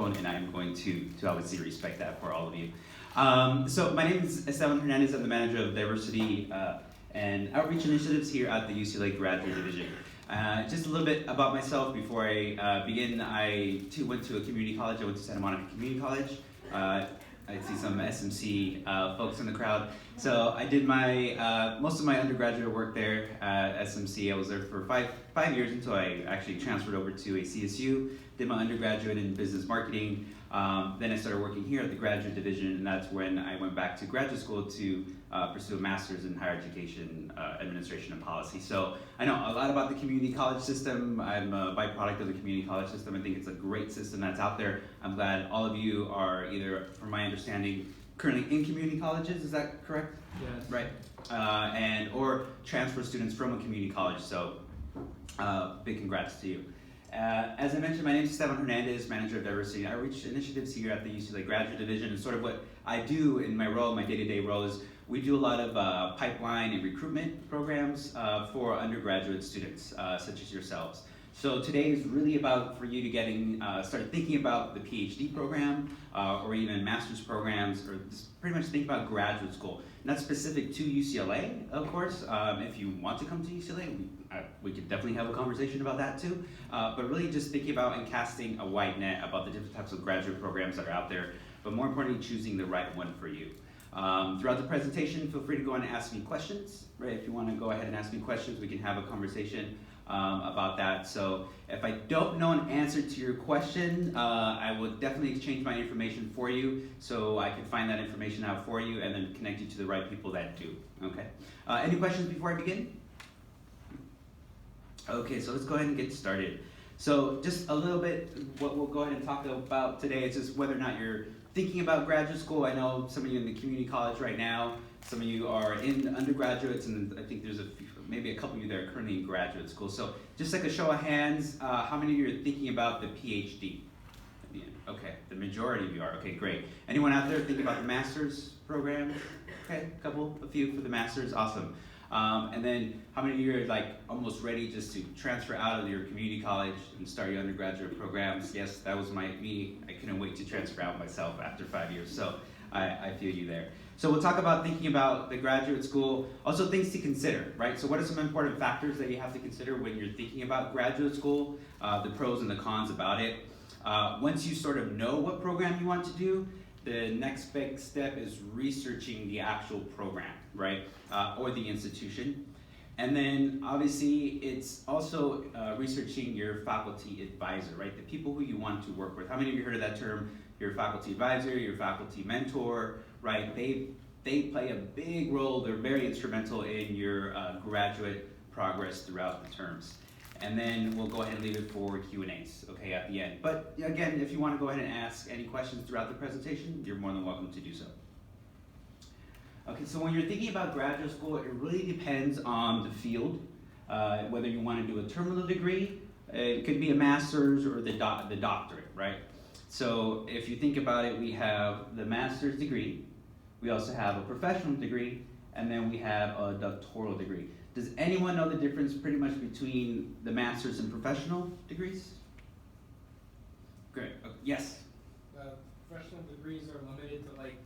microphone, and I'm going to obviously respect that for all of you. So my name is Estevan Hernandez. I'm the manager of diversity and outreach initiatives here at the UCLA Graduate Division. Just a little bit about myself before I begin. I too went to a community college. I went to Santa Monica Community College. I see some SMC folks in the crowd. So I did my most of my undergraduate work there at SMC. I was there for five years until I actually transferred over to a CSU. Did my undergraduate in business marketing. Then I started working here at the graduate division, and that's when I went back to graduate school to pursue a master's in higher education administration and policy. So I know a lot about the community college system. I'm a byproduct of the community college system. I think it's a great system that's out there. I'm glad all of you are either, from my understanding, currently in community colleges. Is that correct? Yes. Right. And or transfer students from a community college. So big congrats to you. As I mentioned, my name is Estevan Hernandez, Manager of Diversity and Outreach Initiatives here at the UCLA Graduate Division. And sort of what I do in my role, my day-to-day role, is we do a lot of pipeline and recruitment programs for undergraduate students, such as yourselves. So today is really about for you to start thinking about the PhD program or even master's programs, or just pretty much think about graduate school. Not specific to UCLA, of course. If you want to come to UCLA, we could definitely have a conversation about that too. But really just thinking about and casting a wide net about the different types of graduate programs that are out there, but more importantly, choosing the right one for you. Throughout the presentation, feel free to go on and ask me questions. Right? If you want to go ahead and ask me questions, we can have a conversation about that. So if I don't know an answer to your question, I will definitely exchange my information for you so I can find that information out for you and then connect you to the right people that do. Okay. Any questions before I begin? Okay, so let's go ahead and get started. So just a little bit, what we'll go ahead and talk about today is just whether or not you're thinking about graduate school. I know some of you in the community college right now, some of you are in undergraduates, and I think there's maybe a couple of you that are currently in graduate school. So just like a show of hands, how many of you are thinking about the PhD? Okay, the majority of you are. Okay, great. Anyone out there thinking about the master's program? Okay, a few for the master's, awesome. And then how many of you are like almost ready just to transfer out of your community college and start your undergraduate programs? Yes, that was me. I couldn't wait to transfer out myself after 5 years, so I feel you there. So we'll talk about thinking about the graduate school, also things to consider, right? So what are some important factors that you have to consider when you're thinking about graduate school, the pros and the cons about it. Once you sort of know what program you want to do, the next big step is researching the actual program, right? Or the institution. And then obviously it's also researching your faculty advisor, right? The people who you want to work with. How many of you heard of that term? Your faculty advisor, your faculty mentor, right? They play a big role. They're very instrumental in your graduate progress throughout the terms. And then we'll go ahead and leave it for Q&As, okay, at the end. But again, if you want to go ahead and ask any questions throughout the presentation, you're more than welcome to do so. Okay, so when you're thinking about graduate school, it really depends on the field, whether you want to do a terminal degree, it could be a master's or the doctorate, right? So if you think about it, we have the master's degree, we also have a professional degree, and then we have a doctoral degree. Does anyone know the difference pretty much between the master's and professional degrees? Great. Yes? Professional degrees are limited to like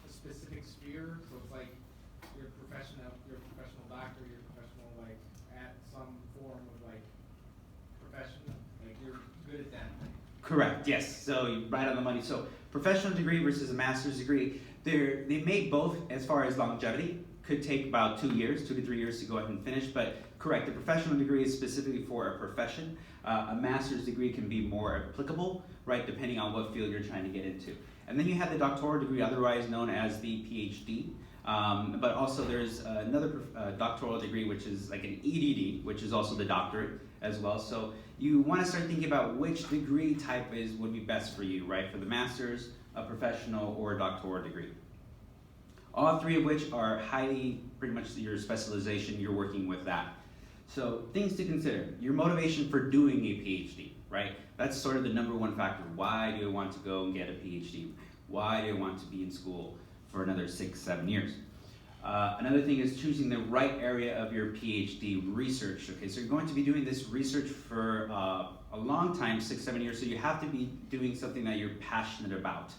a specific sphere, so it's like you're a professional doctor, you're professional like at some form of like profession, like you're good at that. Correct, yes. So you're right on the money. So professional degree versus a master's degree, they make both as far as longevity. Could take about 2 years, 2 to 3 years to go ahead and finish, but correct, the professional degree is specifically for a profession. A master's degree can be more applicable, right, depending on what field you're trying to get into. And then you have the doctoral degree, otherwise known as the PhD. But also there's another doctoral degree, which is like an EDD, which is also the doctorate as well. So you want to start thinking about which degree type would be best for you, right, for the master's, a professional, or a doctoral degree. All three of which are highly, pretty much your specialization, you're working with that. So things to consider, your motivation for doing a PhD, right? That's sort of the number one factor. Why do I want to go and get a PhD? Why do I want to be in school for another 6, 7 years? Another thing is choosing the right area of your PhD research. Okay, so you're going to be doing this research for a long time, 6-7 years, so you have to be doing something that you're passionate about.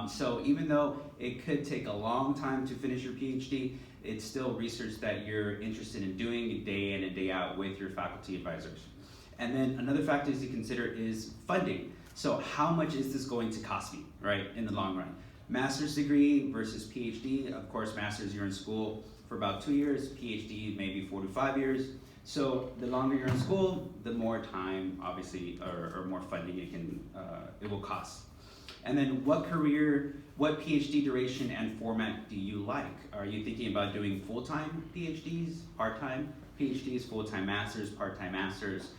So even though it could take a long time to finish your PhD, it's still research that you're interested in doing day in and day out with your faculty advisors. And then another factor to consider is funding. So how much is this going to cost me, right, in the long run? Master's degree versus PhD. Of course, master's you're in school for about 2 years, PhD maybe 4 to 5 years. So the longer you're in school, the more time, obviously, or more funding it will cost. And then what PhD duration and format do you like? Are you thinking about doing full-time PhDs, part-time PhDs, full-time masters, part-time masters?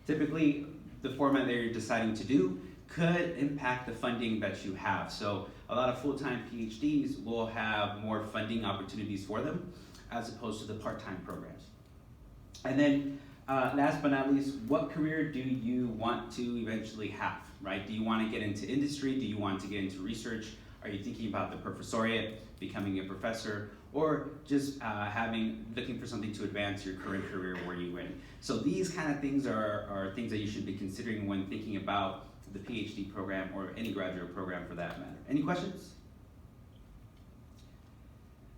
Typically, the format that you're deciding to do could impact the funding that you have. So a lot of full-time PhDs will have more funding opportunities for them as opposed to the part-time programs. And then last but not least, what career do you want to eventually have, right? Do you want to get into industry? Do you want to get into research? Are you thinking about the professoriate, becoming a professor, or just looking for something to advance your current career where you went? So these kind of things are things that you should be considering when thinking about the PhD program or any graduate program for that matter. Any questions?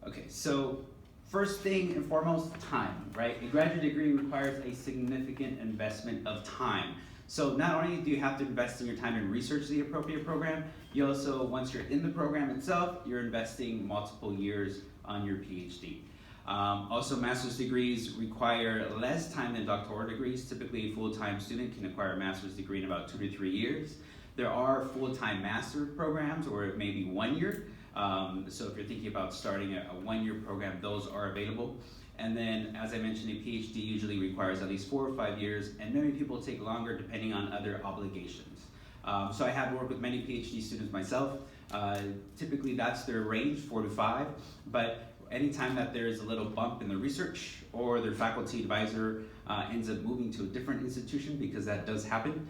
Okay, so first thing and foremost, time, right? A graduate degree requires a significant investment of time. So not only do you have to invest in your time and research the appropriate program, you also, once you're in the program itself, you're investing multiple years on your PhD. Also, master's degrees require less time than doctoral degrees. Typically, a full-time student can acquire a master's degree in about 2 to 3 years. There are full-time master programs, or it may be 1 year. So if you're thinking about starting a 1-year program, those are available. And then, as I mentioned, a PhD usually requires at least 4 or 5 years, and many people take longer depending on other obligations. So I have worked with many PhD students myself. Typically, that's their range, 4 to 5. But anytime that there is a little bump in the research or their faculty advisor ends up moving to a different institution, because that does happen,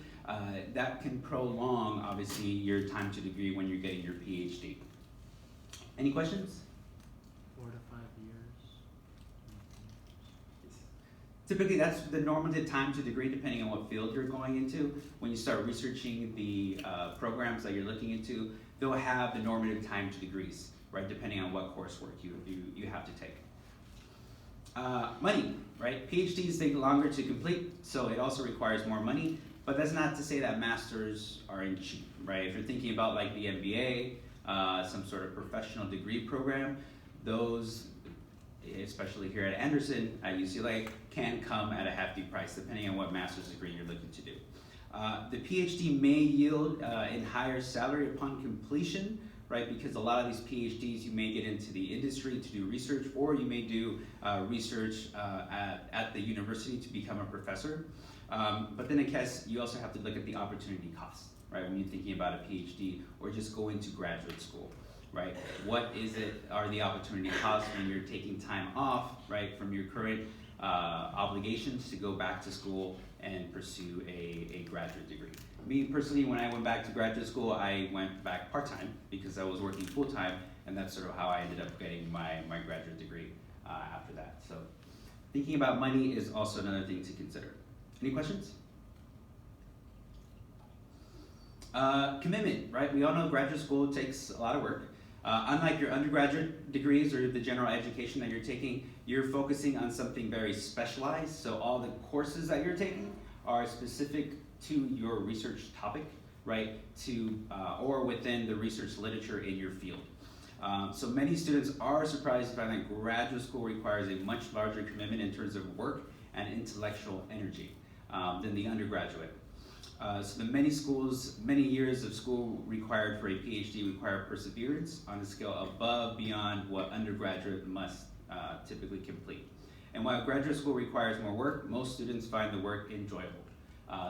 that can prolong, obviously, your time to degree when you're getting your PhD. Any questions? 4 to 5 years. Typically, that's the normative time to degree, depending on what field you're going into. When you start researching the programs that you're looking into, they'll have the normative time to degrees, right, depending on what coursework you have to take. Money, right? PhDs take longer to complete, so it also requires more money, but that's not to say that masters aren't cheap, right? If you're thinking about like the MBA, some sort of professional degree program, those, especially here at Anderson, at UCLA, can come at a hefty price, depending on what master's degree you're looking to do. The PhD may yield in higher salary upon completion, right? Because a lot of these PhDs, you may get into the industry to do research, or you may do research at the university to become a professor. But then I guess you also have to look at the opportunity cost, right? When you're thinking about a PhD or just going to graduate school, right? What are the opportunity costs when you're taking time off, right, from your current obligations to go back to school and pursue a graduate degree? Me personally, when I went back to graduate school, I went back part-time because I was working full-time, and that's sort of how I ended up getting my graduate degree after that. So thinking about money is also another thing to consider. Any questions? Commitment, right? We all know graduate school takes a lot of work. Unlike your undergraduate degrees or the general education that you're taking, you're focusing on something very specialized. So all the courses that you're taking are specific to your research topic, right? Or within the research literature in your field. So many students are surprised to find that graduate school requires a much larger commitment in terms of work and intellectual energy than the undergraduate. So the many years of school required for a PhD require perseverance on a scale above beyond what undergraduate must typically complete. And while graduate school requires more work, most students find the work enjoyable.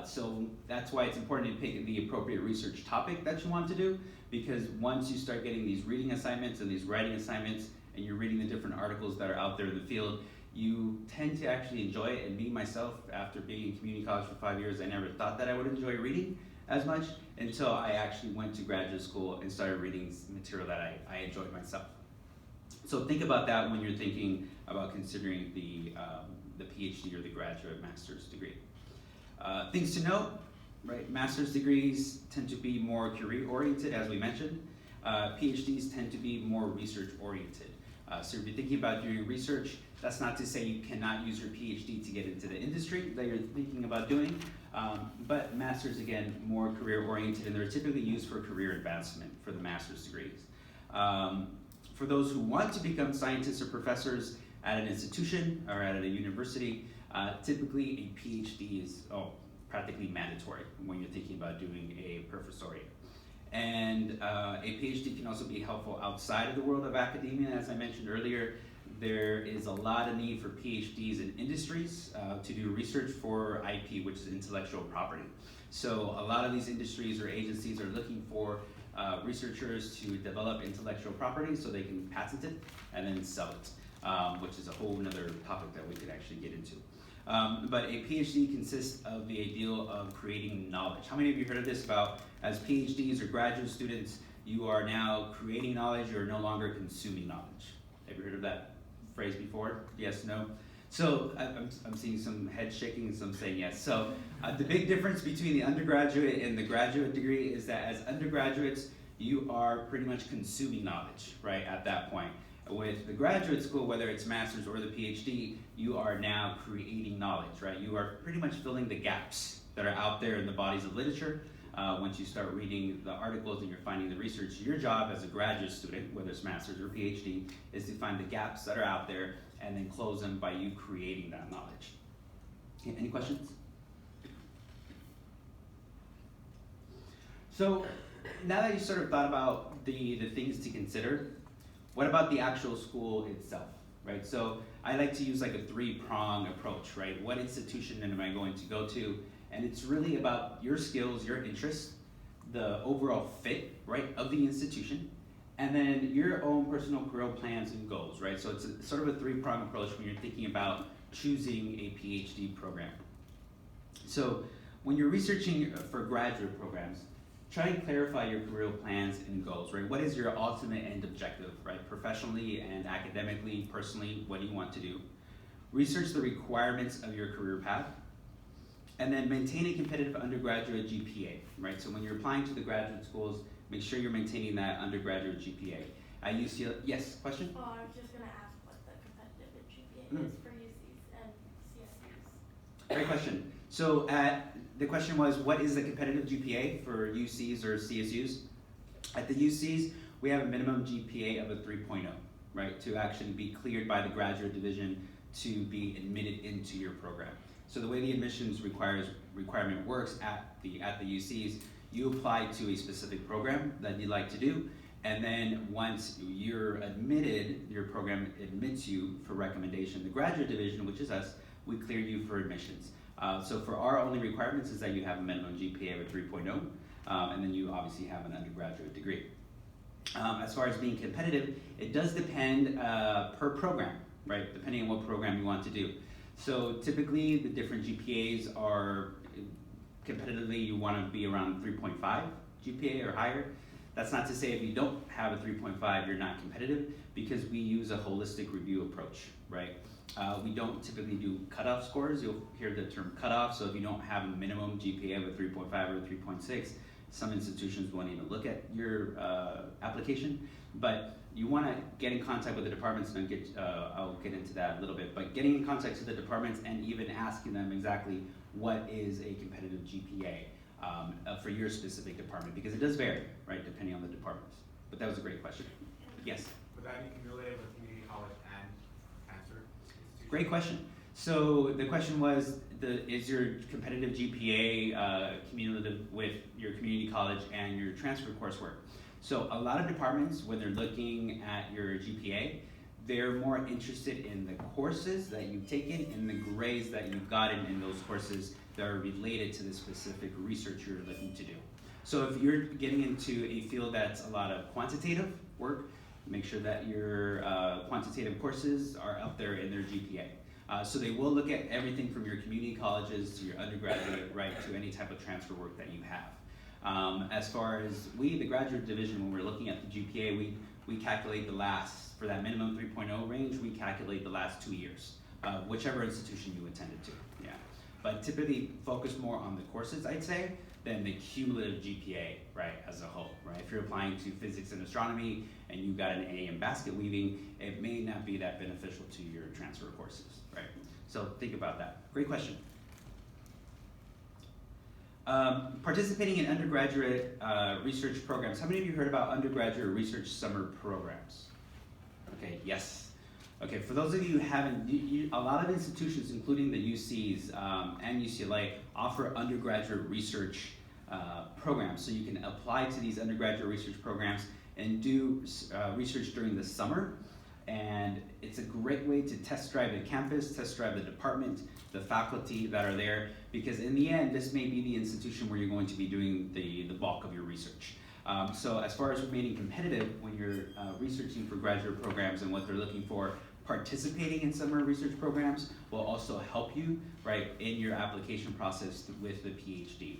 So that's why it's important to pick the appropriate research topic that you want to do, because once you start getting these reading assignments and these writing assignments, and you're reading the different articles that are out there in the field, you tend to actually enjoy it. And me, myself, after being in community college for 5 years, I never thought that I would enjoy reading as much until I actually went to graduate school and started reading material that I enjoyed myself. So think about that when you're thinking about considering the PhD or the graduate master's degree. Things to note, right? Master's degrees tend to be more career-oriented, as we mentioned. PhDs tend to be more research-oriented. So if you're thinking about doing research, that's not to say you cannot use your PhD to get into the industry that you're thinking about doing, but masters, again, more career-oriented, and they're typically used for career advancement for the master's degrees. For those who want to become scientists or professors at an institution or at a university, typically a PhD is practically mandatory when you're thinking about doing a professoriate. And a PhD can also be helpful outside of the world of academia. As I mentioned earlier, there is a lot of need for PhDs in industries to do research for IP, which is intellectual property. So a lot of these industries or agencies are looking for researchers to develop intellectual property so they can patent it and then sell it, which is a whole other topic that we could actually get into. But a PhD consists of the ideal of creating knowledge. How many of you heard of this about as PhDs or graduate students, you are now creating knowledge, you're no longer consuming knowledge? Have you heard of that phrase before? Yes, no? So I'm seeing some head shaking and some saying yes. So the big difference between the undergraduate and the graduate degree is that as undergraduates, you are pretty much consuming knowledge, right, at that point. With the graduate school, whether it's master's or the PhD, you are now creating knowledge, right? You are pretty much filling the gaps that are out there in the bodies of literature. Once you start reading the articles and you're finding the research, your job as a graduate student, whether it's master's or PhD, is to find the gaps that are out there and then close them by you creating that knowledge. Okay, any questions? So now that you sort of thought about the things to consider, what about the actual school itself, right? So I like to use like a three-prong approach, right? What institution am I going to go to? And it's really about your skills, your interests, the overall fit, right, of the institution, and then your own personal career plans and goals, right? So it's sort of a three-prong approach when you're thinking about choosing a PhD program. So when you're researching for graduate programs, try and clarify your career plans and goals, right? What is your ultimate end objective, right? Professionally and academically, personally, what do you want to do? Research the requirements of your career path, and then maintain a competitive undergraduate GPA, right? So when you're applying to the graduate schools, make sure you're maintaining that undergraduate GPA. At UCLA, yes, question? Oh, I was just going to ask what the competitive GPA is for UCs and CSUs. Great question. So the question was, what is the competitive GPA for UCs or CSUs? At the UCs, we have a minimum GPA of a 3.0, right? To actually be cleared by the graduate division to be admitted into your program. So the way the admissions requirement works at the UCs, you apply to a specific program that you'd like to do, and then once you're admitted, your program admits you for recommendation. The graduate division, which is us, we clear you for admissions. So for our only requirements is that you have a minimum GPA of a 3.0, and then you obviously have an undergraduate degree. As far as being competitive, it does depend per program, right? Depending on what program you want to do. So typically the different GPAs are, competitively you want to be around 3.5 GPA or higher. That's not to say if you don't have a 3.5 you're not competitive, because we use a holistic review approach, right? We don't typically do cutoff scores. You'll hear the term cutoff. So if you don't have a minimum GPA of a 3.5 or a 3.6, some institutions won't even look at your application. But you want to get in contact with the departments, and I'll get into that a little bit. But getting in contact with the departments and even asking them exactly what is a competitive GPA for your specific department, because it does vary, right, depending on the departments. But that was a great question. Yes? Would that be cumulative with community college and cancer institution? Great question. So the question was, is your competitive GPA cumulative with your community college and your transfer coursework? So a lot of departments, when they're looking at your GPA, they're more interested in the courses that you've taken and the grades that you've gotten in those courses that are related to the specific research you're looking to do. So if you're getting into a field that's a lot of quantitative work, make sure that your quantitative courses are up there in their GPA. So they will look at everything from your community colleges to your undergraduate, right, to any type of transfer work that you have. As far as the graduate division, when we're looking at the GPA, we calculate the last, for that minimum 3.0 range, we calculate the last 2 years, whichever institution you attended to, yeah. But typically focus more on the courses, I'd say, than the cumulative GPA, right, as a whole, right? If you're applying to physics and astronomy and you got an A in basket weaving, it may not be that beneficial to your transfer courses, right? So think about that. Great question. Participating in undergraduate research programs. How many of you heard about undergraduate research summer programs? Okay, yes. Okay, for those of you who haven't, a lot of institutions, including the UCs and UCLA, offer undergraduate research programs. So you can apply to these undergraduate research programs and do research during the summer. And it's a great way to test drive the campus, test drive the department, the faculty that are there, because in the end, this may be the institution where you're going to be doing the bulk of your research. So as far as remaining competitive when you're researching for graduate programs and what they're looking for, participating in summer research programs will also help you, right, in your application process with the PhD.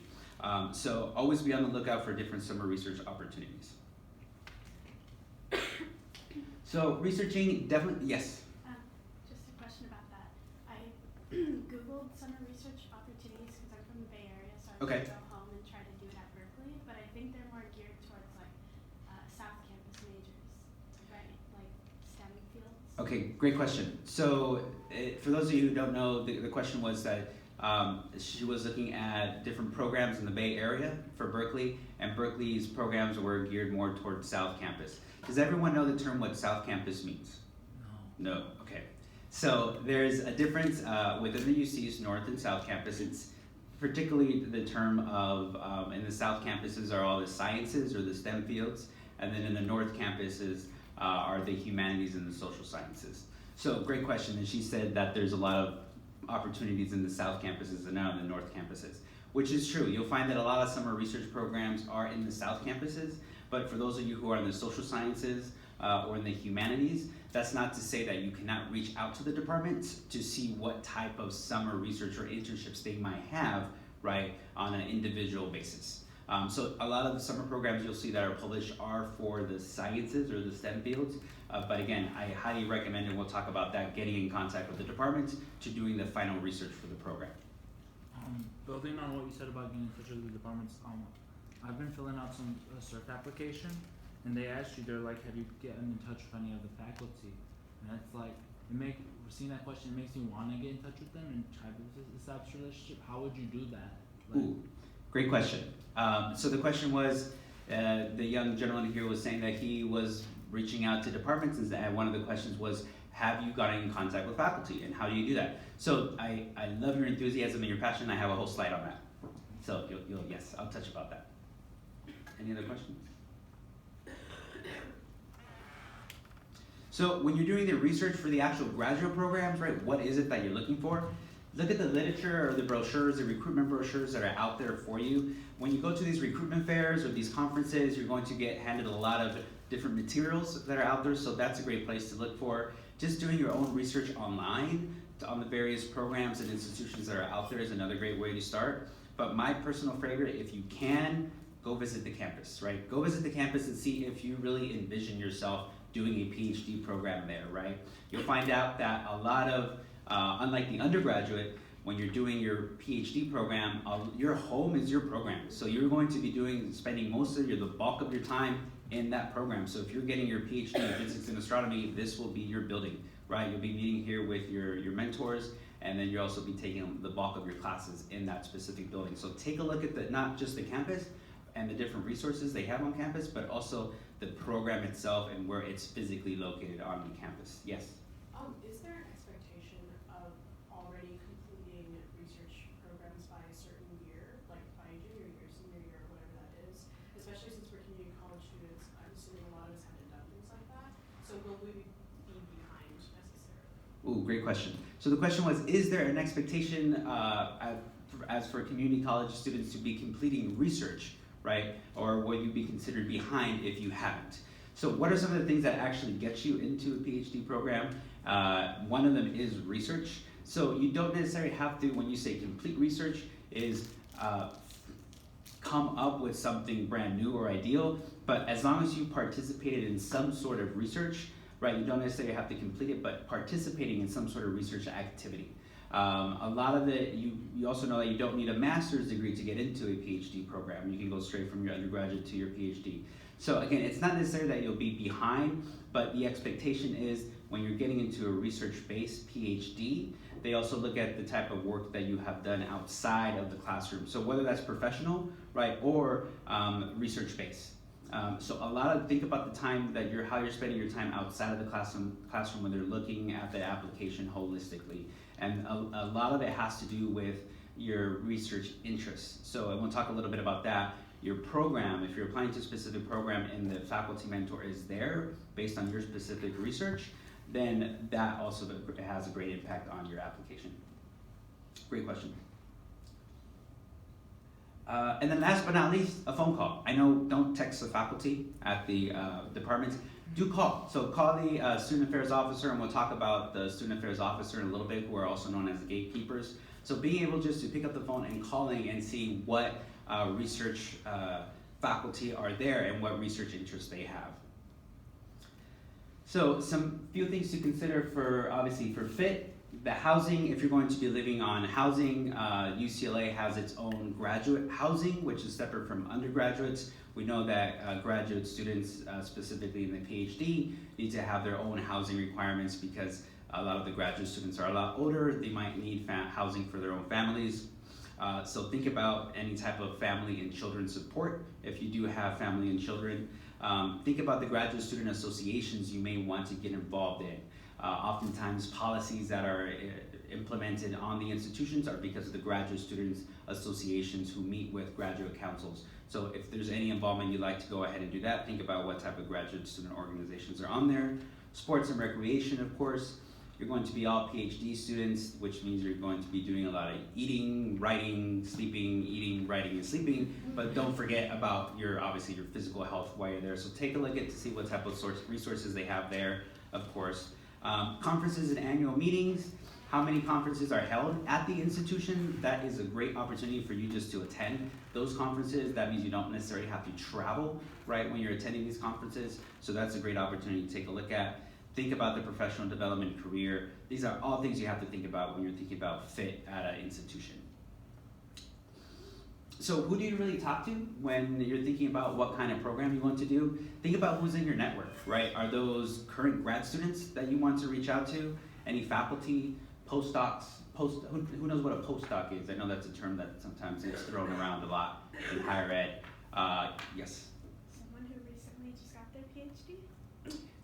So always be on the lookout for different summer research opportunities. So researching, definitely, yes? Just a question about that. I Googled summer research opportunities because I'm from the Bay Area, so I Okay. would go home and try to do it at Berkeley, but I think they're more geared towards like South Campus majors, right? Like STEM fields. Okay, great question. So for those of you who don't know, the question was that she was looking at different programs in the Bay Area for Berkeley, and Berkeley's programs were geared more towards South Campus. Does everyone know the term what South Campus means? No. No, okay. So there's a difference within the UC's North and South Campus. It's particularly the term of, in the South campuses are all the sciences or the STEM fields, and then in the North campuses are the humanities and the social sciences. So great question, and she said that there's a lot of opportunities in the South campuses and not in the North campuses, which is true. You'll find that a lot of summer research programs are in the South campuses, but for those of you who are in the social sciences or in the humanities, that's not to say that you cannot reach out to the departments to see what type of summer research or internships they might have, right, on an individual basis. So a lot of the summer programs you'll see that are published are for the sciences or the STEM fields, but again, I highly recommend, and we'll talk about that, getting in contact with the departments to doing the final research for the program. Building on what you said about getting in touch with the departments, I've been filling out some cert application, and they asked you, they're like, have you gotten in touch with any of the faculty? And it's like, seeing that question, it makes me want to get in touch with them and try to establish a relationship. How would you do that? Like, Ooh, great question. So the question was, the young gentleman here was saying that he was reaching out to departments, and one of the questions was, have you gotten in contact with faculty, and how do you do that? So I love your enthusiasm and your passion. I have a whole slide on that. So yes, I'll touch about that. Any other questions? So when you're doing the research for the actual graduate programs, right, what is it that you're looking for? Look at the literature or the brochures, the recruitment brochures that are out there for you. When you go to these recruitment fairs or these conferences, you're going to get handed a lot of different materials that are out there, so that's a great place to look for. Just doing your own research online on the various programs and institutions that are out there is another great way to start. But my personal favorite, if you can, go visit the campus, right? Go visit the campus and see if you really envision yourself doing a PhD program there, right? You'll find out that a lot of, unlike the undergraduate, when you're doing your PhD program, your home is your program. So you're going to be spending the bulk of your time in that program. So if you're getting your PhD in physics and astronomy, this will be your building, right? You'll be meeting here with your mentors, and then you'll also be taking the bulk of your classes in that specific building. So take a look at not just the campus and the different resources they have on campus, but also the program itself and where it's physically located on the campus. Yes? Is there an expectation of already completing research programs by a certain year, like by junior year, senior year, whatever that is? Especially since we're community college students, I'm assuming a lot of us haven't done things like that. So will we be behind necessarily? Ooh, great question. So the question was, is there an expectation as for community college students to be completing research, right? Or will you be considered behind if you haven't? So what are some of the things that actually get you into a PhD program? One of them is research. So you don't necessarily have to, when you say complete research, is come up with something brand new or ideal, but as long as you participated in some sort of research, right, you don't necessarily have to complete it, but participating in some sort of research activity. A lot of it, you also know that you don't need a master's degree to get into a PhD program. You can go straight from your undergraduate to your PhD. So again, it's not necessarily that you'll be behind, but the expectation is when you're getting into a research-based PhD, they also look at the type of work that you have done outside of the classroom. So whether that's professional, right, or research-based. So think about the time that how you're spending your time outside of the classroom when they're looking at the application holistically. And a lot of it has to do with your research interests. So I want to talk a little bit about that. Your program, if you're applying to a specific program and the faculty mentor is there based on your specific research, then that also has a great impact on your application. Great question. And then last but not least, a phone call. I know, don't text the faculty at the departments. Do call. So call the student affairs officer, and we'll talk about the student affairs officer in a little bit, who are also known as gatekeepers. So being able just to pick up the phone and calling and see what research faculty are there and what research interests they have. So some few things to consider obviously for fit. The housing, if you're going to be living on housing, UCLA has its own graduate housing, which is separate from undergraduates. We know that graduate students, specifically in the PhD, need to have their own housing requirements because a lot of the graduate students are a lot older. They might need housing for their own families. So think about any type of family and children support. If you do have family and children, think about the graduate student associations you may want to get involved in. Oftentimes policies that are implemented on the institutions are because of the graduate students associations who meet with graduate councils. So if there's any involvement you'd like to go ahead and do that, think about what type of graduate student organizations are on there. Sports and recreation, of course. You're going to be all PhD students, which means you're going to be doing a lot of eating, writing, sleeping, eating, writing, and sleeping. But don't forget about obviously your physical health while you're there. So take a look to see what type of resources they have there, of course. Conferences and annual meetings. How many conferences are held at the institution? That is a great opportunity for you just to attend those conferences. That means you don't necessarily have to travel, right, when you're attending these conferences. So that's a great opportunity to take a look at. Think about the professional development career. These are all things you have to think about when you're thinking about fit at an institution. So who do you really talk to when you're thinking about what kind of program you want to do? Think about who's in your network, right? Are those current grad students that you want to reach out to? Any faculty, postdocs? Who knows what a postdoc is? I know that's a term that sometimes gets thrown around a lot in higher ed. Yes? Someone who recently just got their PhD?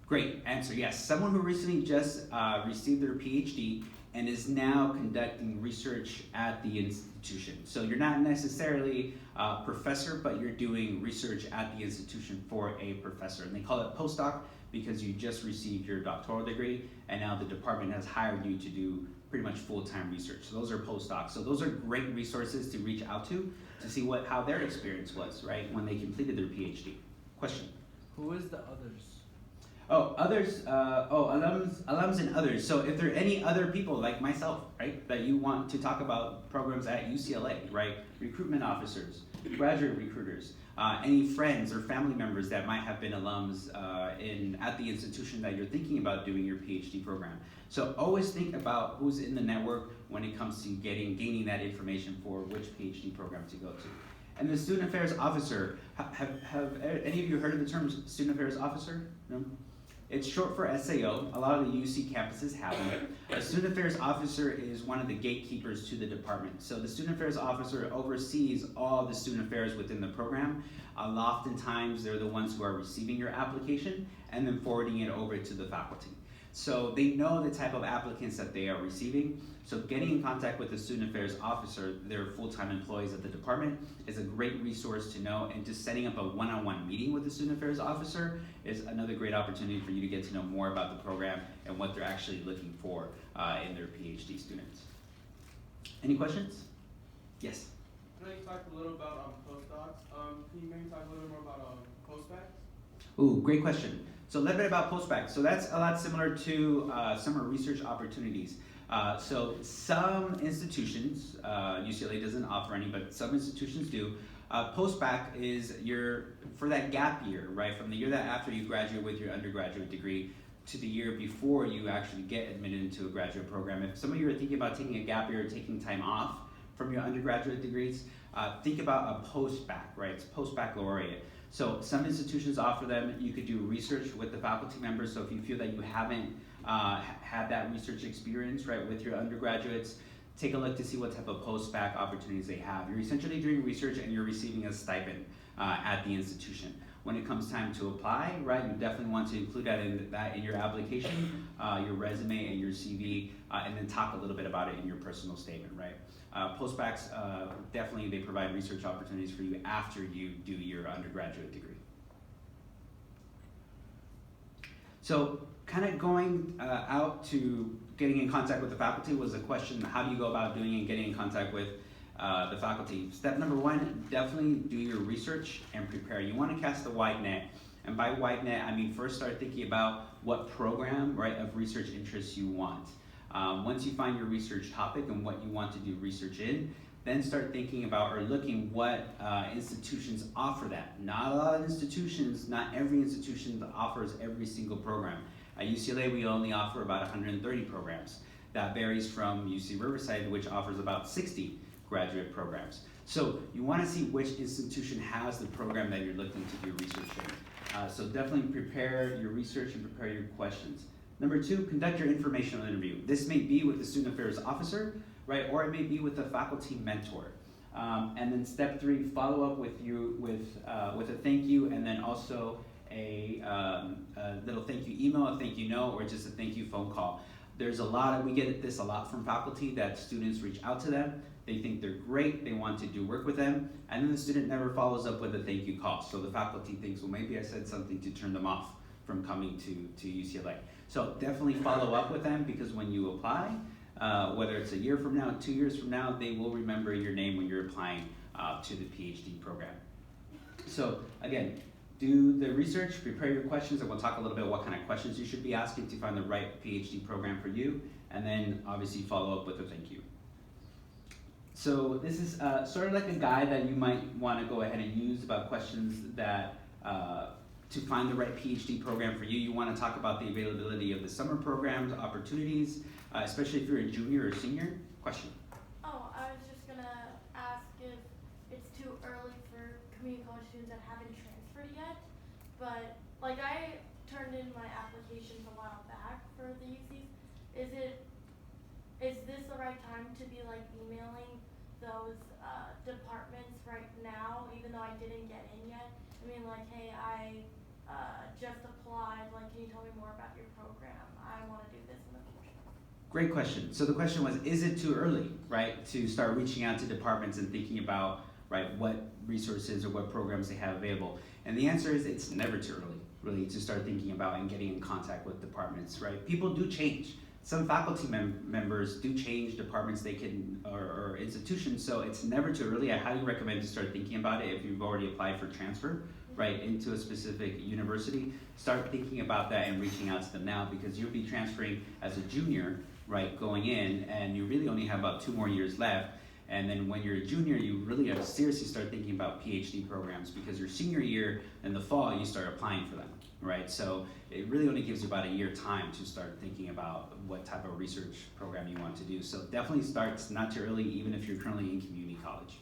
Great answer, yes. Someone who recently just received their PhD and is now conducting research at the institution. So you're not necessarily a professor, but you're doing research at the institution for a professor. And they call it postdoc because you just received your doctoral degree and now the department has hired you to do pretty much full-time research. So those are postdocs. So those are great resources to reach out to see how their experience was, right, when they completed their PhD. Question? Who is the others? Oh, others, alums and others. So if there are any other people like myself, right, that you want to talk about programs at UCLA, right, recruitment officers, graduate recruiters, any friends or family members that might have been alums at the institution that you're thinking about doing your PhD program. So always think about who's in the network when it comes to gaining that information for which PhD program to go to. And the student affairs officer, have any of you heard of the term student affairs officer? No? It's short for SAO. A lot of the UC campuses have them. A student affairs officer is one of the gatekeepers to the department. So the student affairs officer oversees all the student affairs within the program. Oftentimes, they're the ones who are receiving your application and then forwarding it over to the faculty. So they know the type of applicants that they are receiving. So getting in contact with the student affairs officer, they're full-time employees at the department, is a great resource to know, and just setting up a one-on-one meeting with the student affairs officer is another great opportunity for you to get to know more about the program and what they're actually looking for in their PhD students. Any questions? Yes? I know you talked a little about postdocs. Can you maybe talk a little more about postbacks? Ooh, great question. So a little bit about postbacks. So that's a lot similar to summer research opportunities. So some institutions, UCLA doesn't offer any, but some institutions do, Post-bac is for that gap year, right? From the year that after you graduate with your undergraduate degree to the year before you actually get admitted into a graduate program. If some of you are thinking about taking a gap year or taking time off from your undergraduate degrees, think about a post-bac, right? It's post-baccalaureate. So some institutions offer them. You could do research with the faculty members. So if you feel that you haven't had that research experience, right, with your undergraduates, take a look to see what type of post-bac opportunities they have. You're essentially doing research and you're receiving a stipend at the institution. When it comes time to apply, right, you definitely want to include that in your application, your resume and your CV, and then talk a little bit about it in your personal statement, right? Post-bacs, definitely they provide research opportunities for you after you do your undergraduate degree. So kind of going out to getting in contact with the faculty was a question, how do you go about doing and getting in contact with the faculty? Step number one, definitely do your research and prepare. You want to cast a wide net. And by wide net, I mean first start thinking about what program, right, of research interests you want. Once you find your research topic and what you want to do research in, then start thinking about or looking what institutions offer that. Not a lot of institutions, not every institution offers every single program. At UCLA, we only offer about 130 programs. That varies from UC Riverside, which offers about 60 graduate programs. So you want to see which institution has the program that you're looking to do research in. So definitely prepare your research and prepare your questions. Number two, conduct your informational interview. This may be with the student affairs officer, right, or it may be with a faculty mentor. And then step three, follow up with a thank you, and then also a little thank you email, a thank you note, or just a thank you phone call. There's we get this a lot from faculty that students reach out to them. They think they're great, they want to do work with them, and then the student never follows up with a thank you call. So the faculty thinks, well, maybe I said something to turn them off from coming to UCLA. So definitely follow up with them, because when you apply, whether it's a year from now, 2 years from now, they will remember your name when you're applying to the PhD program. So again, do the research, prepare your questions, and we'll talk a little bit what kind of questions you should be asking to find the right PhD program for you, and then obviously follow up with a thank you. So this is sort of like a guide that you might want to go ahead and use about questions that to find the right PhD program for you. You want to talk about the availability of the summer programs, opportunities, especially if you're a junior or senior. Question? Oh, I was just gonna ask if it's too early for community college students that haven't transferred yet, but like I turned in my applications a while back for the UCs. Is this the right time to be like emailing those departments right now, even though I didn't get in yet? I mean, like, hey, I just applied, like, can you tell me more about your program? I want to do this in the future. Great question. So the question was, is it too early, right, to start reaching out to departments and thinking about, right, what resources or what programs they have available? And the answer is, it's never too early, really, to start thinking about and getting in contact with departments, right? People do change. Some faculty members do change departments or institutions, so it's never too early. I highly recommend to start thinking about it if you've already applied for transfer, right, into a specific university. Start thinking about that and reaching out to them now, because you'll be transferring as a junior, right, going in, and you really only have about 2 more years left. And then when you're a junior, you really have to seriously start thinking about PhD programs, because your senior year in the fall, you start applying for them, right? So it really only gives you about a year time to start thinking about what type of research program you want to do. So definitely start, it's not too early, even if you're currently in community college.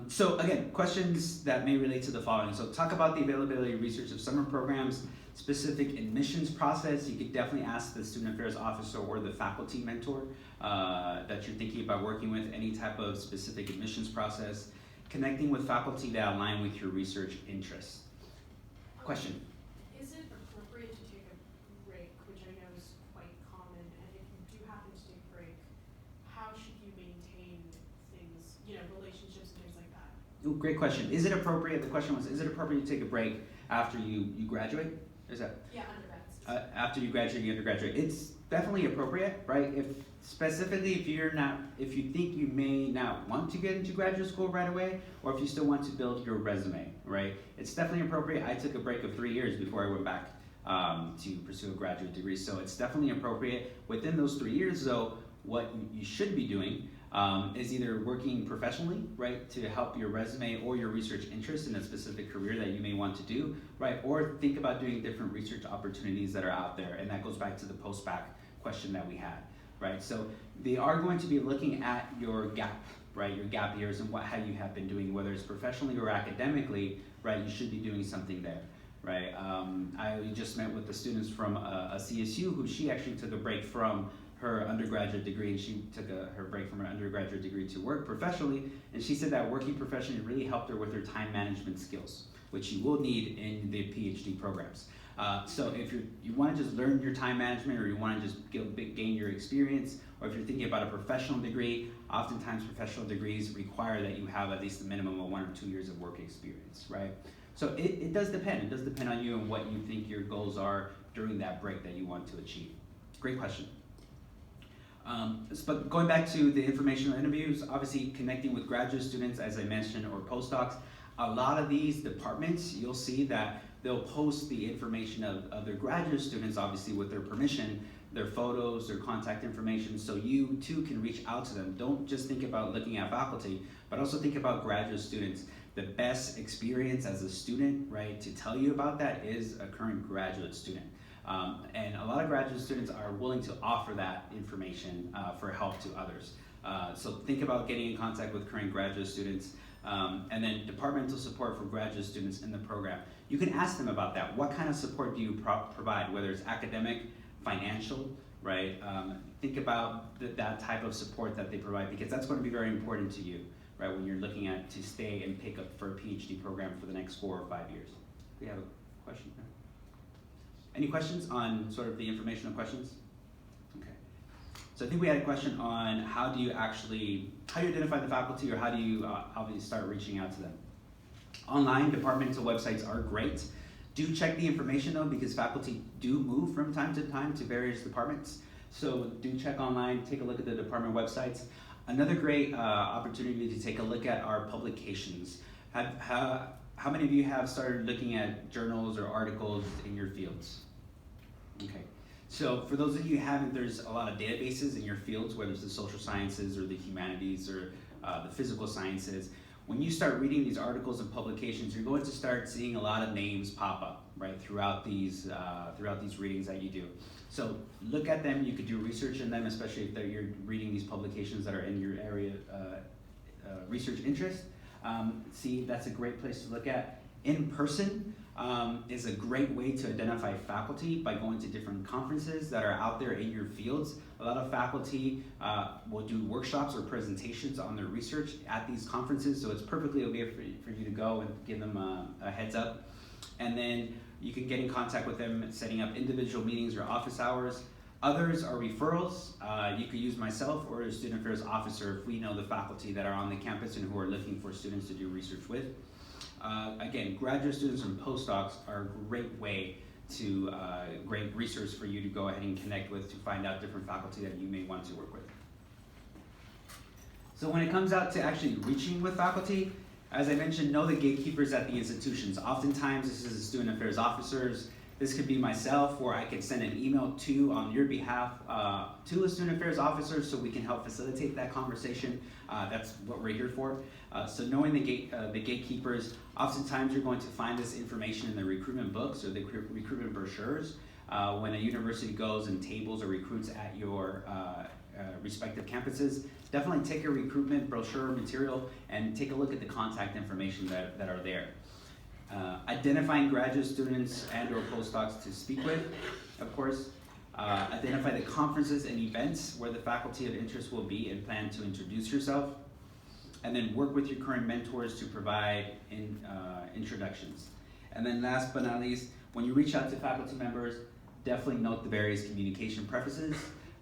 So again, questions that may relate to the following. So talk about the availability of research of summer programs, specific admissions process. You could definitely ask the student affairs officer or the faculty mentor that you're thinking about working with, any type of specific admissions process. Connecting with faculty that align with your research interests. Question? Is it appropriate to take a break, which I know is quite common, and if you do happen to take a break, how should you maintain things, relationships and things like that? Ooh, great question. Is it appropriate, the question was, is it appropriate to take a break after you graduate? Is that? Yeah, undergrads. After you graduate, you undergraduate. It's definitely appropriate, right? Specifically if you think you may not want to get into graduate school right away, or if you still want to build your resume, right? It's definitely appropriate. I took a break of 3 years before I went back to pursue a graduate degree, so it's definitely appropriate. Within those 3 years though, what you should be doing is either working professionally, right, to help your resume or your research interest in a specific career that you may want to do, right, or think about doing different research opportunities that are out there, and that goes back to the post-bac question that we had, right? So they are going to be looking at your gap, right, your gap years and how you have been doing, whether it's professionally or academically, right, you should be doing something there, right? I just met with the students from a CSU who she actually took a break from her undergraduate degree, and she took her break from her undergraduate degree to work professionally, and she said that working professionally really helped her with her time management skills, which you will need in the PhD programs. So if you want to just learn your time management, or you want to just gain your experience, or if you're thinking about a professional degree, oftentimes professional degrees require that you have at least a minimum of 1 or 2 years of work experience, right? So it does depend. It does depend on you and what you think your goals are during that break that you want to achieve. Great question. But going back to the informational interviews, obviously connecting with graduate students, as I mentioned, or postdocs, a lot of these departments, you'll see that they'll post the information of their graduate students, obviously with their permission, their photos, their contact information, so you too can reach out to them. Don't just think about looking at faculty, but also think about graduate students. The best experience as a student, right, to tell you about that is a current graduate student. And a lot of graduate students are willing to offer that information for help to others. So think about getting in contact with current graduate students, and then departmental support for graduate students in the program. You can ask them about that. What kind of support do you provide, whether it's academic, financial, right? Think about that type of support that they provide, because that's going to be very important to you, right, when you're looking at to stay and pick up for a PhD program for the next 4 or 5 years. We have a question here. Any questions on sort of the informational questions? Okay. So I think we had a question on how do you identify the faculty, or how do you obviously start reaching out to them? Online departmental websites are great. Do check the information though, because faculty do move from time to time to various departments. So do check online, take a look at the department websites. Another great opportunity to take a look at our publications. How many of you have started looking at journals or articles in your fields? Okay, so for those of you who haven't, there's a lot of databases in your fields, whether it's the social sciences or the humanities or the physical sciences. When you start reading these articles and publications, you're going to start seeing a lot of names pop up, right, throughout these readings that you do. So look at them. You could do research in them, especially if you're reading these publications that are in your area research interest. See, that's a great place to look at. In person is a great way to identify faculty by going to different conferences that are out there in your fields. A lot of faculty will do workshops or presentations on their research at these conferences, so it's perfectly okay for you to go and give them a heads up. And then you can get in contact with them, setting up individual meetings or office hours. Others are referrals. You could use myself or a student affairs officer if we know the faculty that are on the campus and who are looking for students to do research with. Again, graduate students and postdocs are a great way to, great resource for you to go ahead and connect with to find out different faculty that you may want to work with. So when it comes out to actually reaching with faculty, as I mentioned, know the gatekeepers at the institutions. Oftentimes this is the student affairs officers. This could be myself, or I could send an email on your behalf to a student affairs officer so we can help facilitate that conversation. That's what we're here for. So knowing the gatekeepers, oftentimes you're going to find this information in the recruitment books or the recruitment brochures. When a university goes and tables or recruits at your respective campuses, definitely take a recruitment brochure material and take a look at the contact information that are there. Identifying graduate students and or postdocs to speak with, of course. Identify the conferences and events where the faculty of interest will be and plan to introduce yourself. And then work with your current mentors to provide introductions. And then last but not least, when you reach out to faculty members, definitely note the various communication preferences.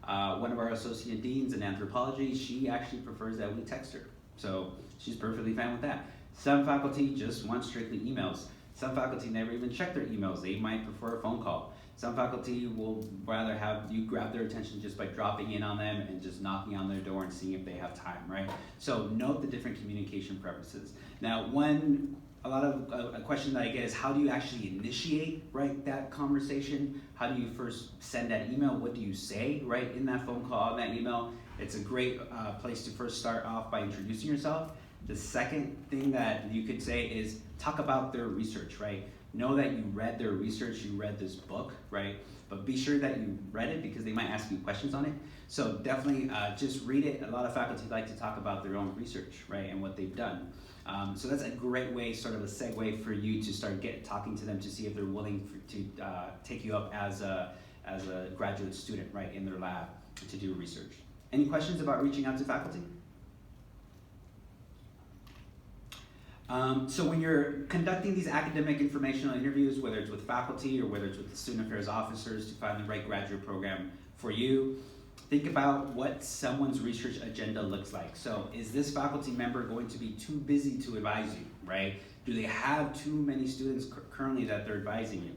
One of our associate deans in anthropology, she actually prefers that we text her. So she's perfectly fine with that. Some faculty just want strictly emails. Some faculty never even check their emails. They might prefer a phone call. Some faculty will rather have you grab their attention just by dropping in on them and just knocking on their door and seeing if they have time, right? So note the different communication preferences. Now, a question that I get is how do you actually initiate, right, that conversation? How do you first send that email? What do you say, right, in that phone call, in that email? It's a great place to first start off by introducing yourself. The second thing that you could say is talk about their research, right? Know that you read their research, you read this book, right? But be sure that you read it because they might ask you questions on it. So definitely just read it. A lot of faculty like to talk about their own research, right, and what they've done. So that's a great way, sort of a segue for you to start talking to them to see if they're willing to take you up as a graduate student, right, in their lab to do research. Any questions about reaching out to faculty? So when you're conducting these academic informational interviews, whether it's with faculty or whether it's with the student affairs officers to find the right graduate program for you, think about what someone's research agenda looks like. So is this faculty member going to be too busy to advise you, right? Do they have too many students currently that they're advising you?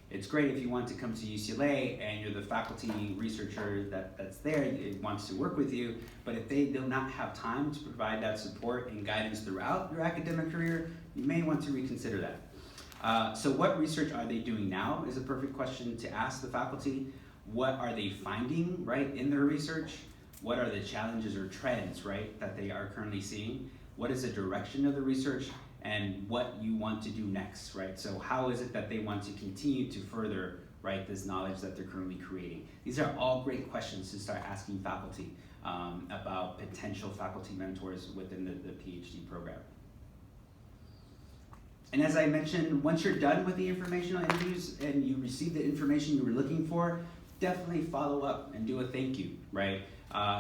It's great if you want to come to UCLA and you're the faculty researcher that's there, it wants to work with you, but if they do not have time to provide that support and guidance throughout your academic career, you may want to reconsider that. So what research are they doing now is a perfect question to ask the faculty. What are they finding, right, in their research? What are the challenges or trends, right, that they are currently seeing? What is the direction of the research? And what you want to do next, right? So how is it that they want to continue to further, right, this knowledge that they're currently creating? These are all great questions to start asking faculty about potential faculty mentors within the PhD program. And as I mentioned, once you're done with the informational interviews and you receive the information you were looking for, definitely follow up and do a thank you, right?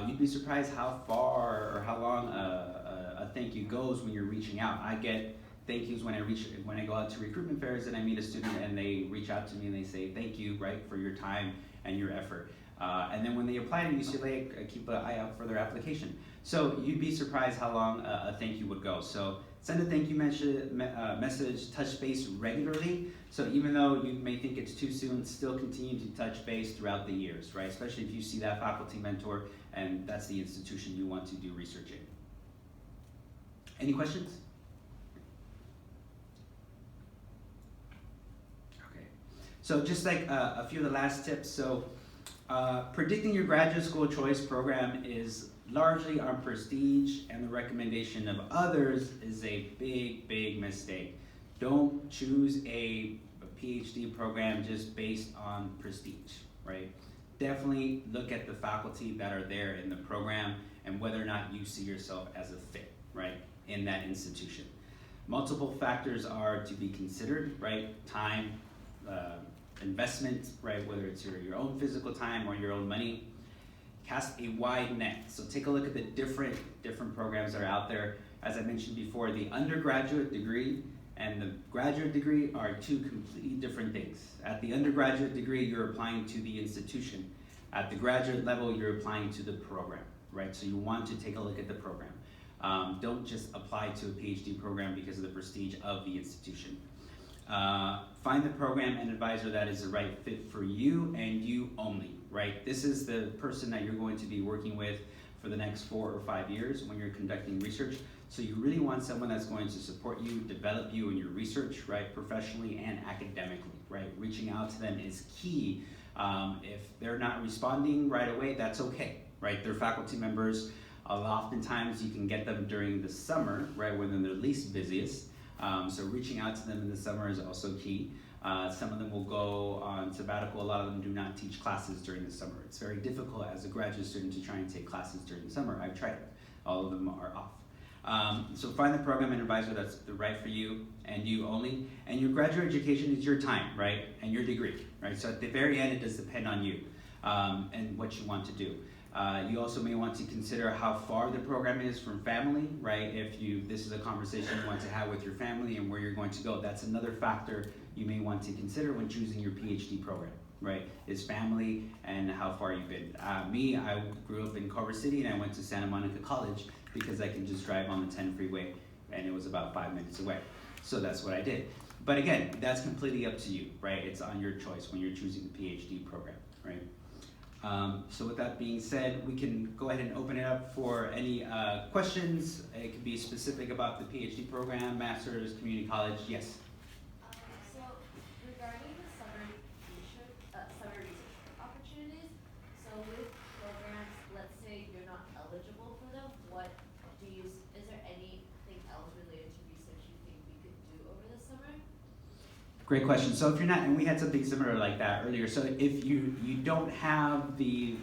You'd be surprised how far or how long a thank you goes when you're reaching out. I get thank yous when I go out to recruitment fairs and I meet a student and they reach out to me and they say thank you, right, for your time and your effort. And then when they apply to UCLA, I keep an eye out for their application. So you'd be surprised how long a thank you would go. So send a thank you message, touch base regularly. So even though you may think it's too soon, still continue to touch base throughout the years, right? Especially if you see that faculty mentor and that's the institution you want to do research in. Any questions? Okay. So just like a few of the last tips. So predicting your graduate school choice program is largely on prestige, and the recommendation of others is a big, big mistake. Don't choose a PhD program just based on prestige, right? Definitely look at the faculty that are there in the program and whether or not you see yourself as a fit, right, in that institution. Multiple factors are to be considered, right? Time, investment, right? Whether it's your own physical time or your own money. Cast a wide net. So take a look at the different programs that are out there. As I mentioned before, the undergraduate degree and the graduate degree are two completely different things. At the undergraduate degree, you're applying to the institution. At the graduate level, you're applying to the program, right? So you want to take a look at the program. Don't just apply to a PhD program because of the prestige of the institution. Find the program and advisor that is the right fit for you and you only, right? This is the person that you're going to be working with for the next 4 or 5 years when you're conducting research. So you really want someone that's going to support you, develop you in your research, right, professionally and academically, right? Reaching out to them is key. If they're not responding right away, that's okay, right? They're faculty members. Oftentimes you can get them during the summer, right, when they're least busiest. So reaching out to them in the summer is also key. Some of them will go on sabbatical. A lot of them do not teach classes during the summer. It's very difficult as a graduate student to try and take classes during the summer. I've tried it. All of them are off. So find the program and advisor that's right for you and you only. And your graduate education is your time, right? And your degree, right? So at the very end, it does depend on you and what you want to do. You also may want to consider how far the program is from family, right? If this is a conversation you want to have with your family and where you're going to go, that's another factor you may want to consider when choosing your PhD program, right? Is family and how far you've been. I grew up in Culver City and I went to Santa Monica College because I can just drive on the 10 freeway and it was about 5 minutes away. So that's what I did. But again, that's completely up to you, right? It's on your choice when you're choosing the PhD program, right? So with that being said, we can go ahead and open it up for any questions. It could be specific about the PhD program, master's, community college. Yes? So regarding the summer research opportunities, so with programs, let's say you're not Great question. So if you're not, and we had something similar like that earlier. So if you don't have the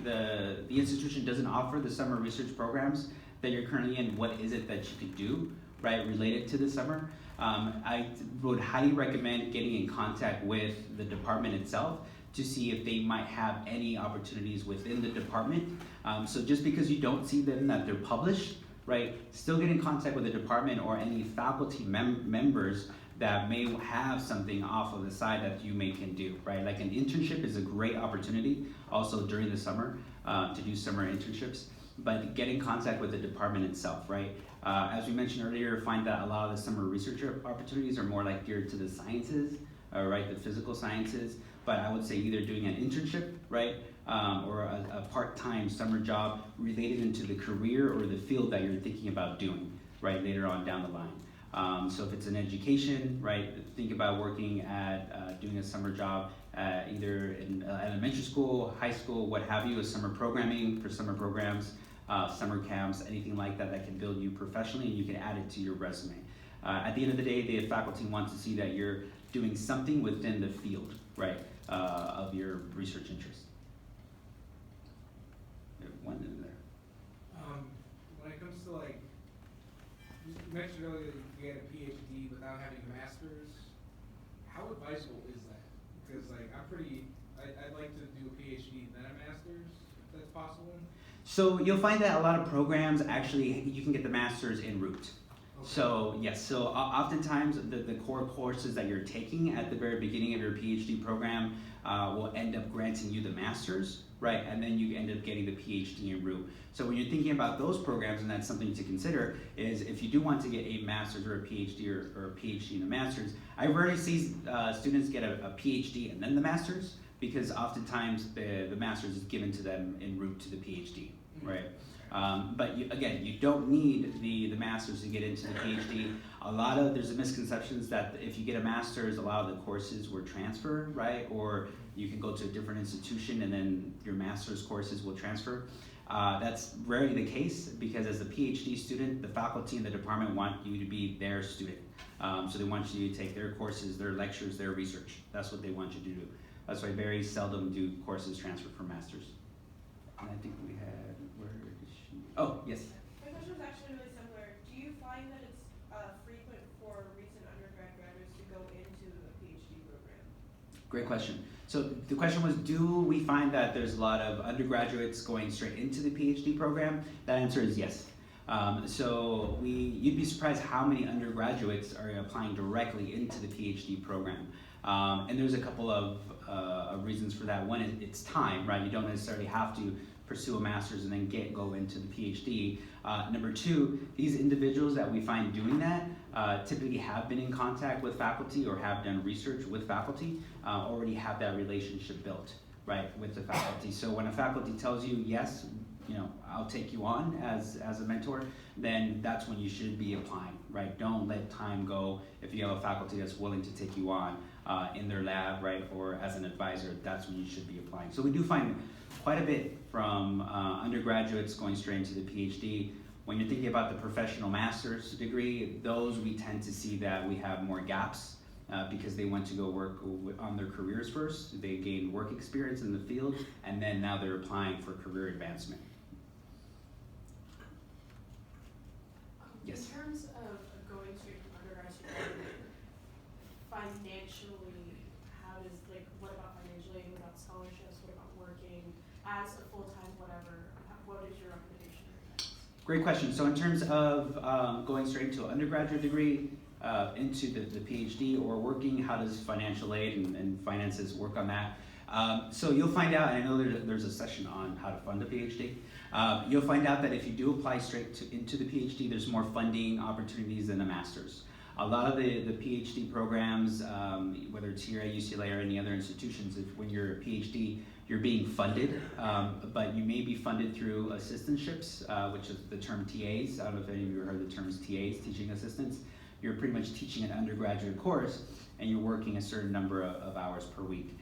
institution doesn't offer the summer research programs that you're currently in, what is it that you could do, right, related to the summer? I would highly recommend getting in contact with the department itself to see if they might have any opportunities within the department. So just because you don't see them that they're published, right, still get in contact with the department or any faculty members that may have something off of the side that you can do, right? Like an internship is a great opportunity also during the summer to do summer internships, but get in contact with the department itself, right? As we mentioned earlier, find that a lot of the summer research opportunities are more like geared to the sciences, right, the physical sciences, but I would say either doing an internship, right, or a part-time summer job related into the career or the field that you're thinking about doing, right, later on down the line. So if it's an education, right, think about working at doing a summer job either in elementary school, high school, what have you, as summer programming for summer programs, summer camps, anything like that that can build you professionally, and you can add it to your resume. At the end of the day, the faculty wants to see that you're doing something within the field, right, of your research interest. There's one in there. When it comes to like, you mentioned earlier that you get a PhD without having a master's. How advisable is that? Because like I'd like to do a PhD then a master's, if that's possible. So you'll find that a lot of programs actually, you can get the master's en route. Okay. So yes, so oftentimes the core courses that you're taking at the very beginning of your PhD program will end up granting you the master's, right? And then you end up getting the PhD en route. So when you're thinking about those programs, and that's something to consider, is if you do want to get a master's or a PhD or a PhD and a master's, I rarely see students get a PhD and then the master's, because oftentimes the master's is given to them en route to the PhD, right? But again, you don't need the master's to get into the PhD. There's a misconceptions that if you get a master's, a lot of the courses will transfer, right? Or you can go to a different institution and then your master's courses will transfer. That's rarely the case, because as a PhD student, the faculty and the department want you to be their student. So they want you to take their courses, their lectures, their research. That's what they want you to do. That's why very seldom do courses transfer for masters. And I think we had, where is she? Oh, yes. My question was actually really similar. Do you find that it's frequent for recent undergrad graduates to go into a PhD program? Great question. So the question was, do we find that there's a lot of undergraduates going straight into the PhD program? That answer is yes. So you'd be surprised how many undergraduates are applying directly into the PhD program. And there's a couple of reasons for that. One is it's time, right? You don't necessarily have to pursue a master's and then go into the PhD. Number two, these individuals that we find doing that typically have been in contact with faculty or have done research with faculty, already have that relationship built, right, with the faculty. So when a faculty tells you, yes, I'll take you on as a mentor, then that's when you should be applying, right? Don't let time go. If you have a faculty that's willing to take you on in their lab, right, or as an advisor, that's when you should be applying. So we do find quite a bit from undergraduates going straight into the PhD. When you're thinking about the professional master's degree, those we tend to see that we have more gaps because they want to go work on their careers first. They gain work experience in the field, and then now they're applying for career advancement. Yes. In terms of going straight from undergrad to graduate, financially, what about financially? What about scholarships? What about working as a full-time whatever? What is your recommendation? Great question. So in terms of going straight to an undergraduate degree, into the PhD or working, how does financial aid and finances work on that? So you'll find out, and I know there's a session on how to fund a PhD. You'll find out that if you do apply straight into the PhD, there's more funding opportunities than a master's. A lot of the PhD programs, whether it's here at UCLA or any other institutions, when you're a PhD, you're being funded, but you may be funded through assistantships, which is the term TAs. I don't know if any of you have heard the terms TAs, teaching assistants. You're pretty much teaching an undergraduate course, and you're working a certain number of hours per week.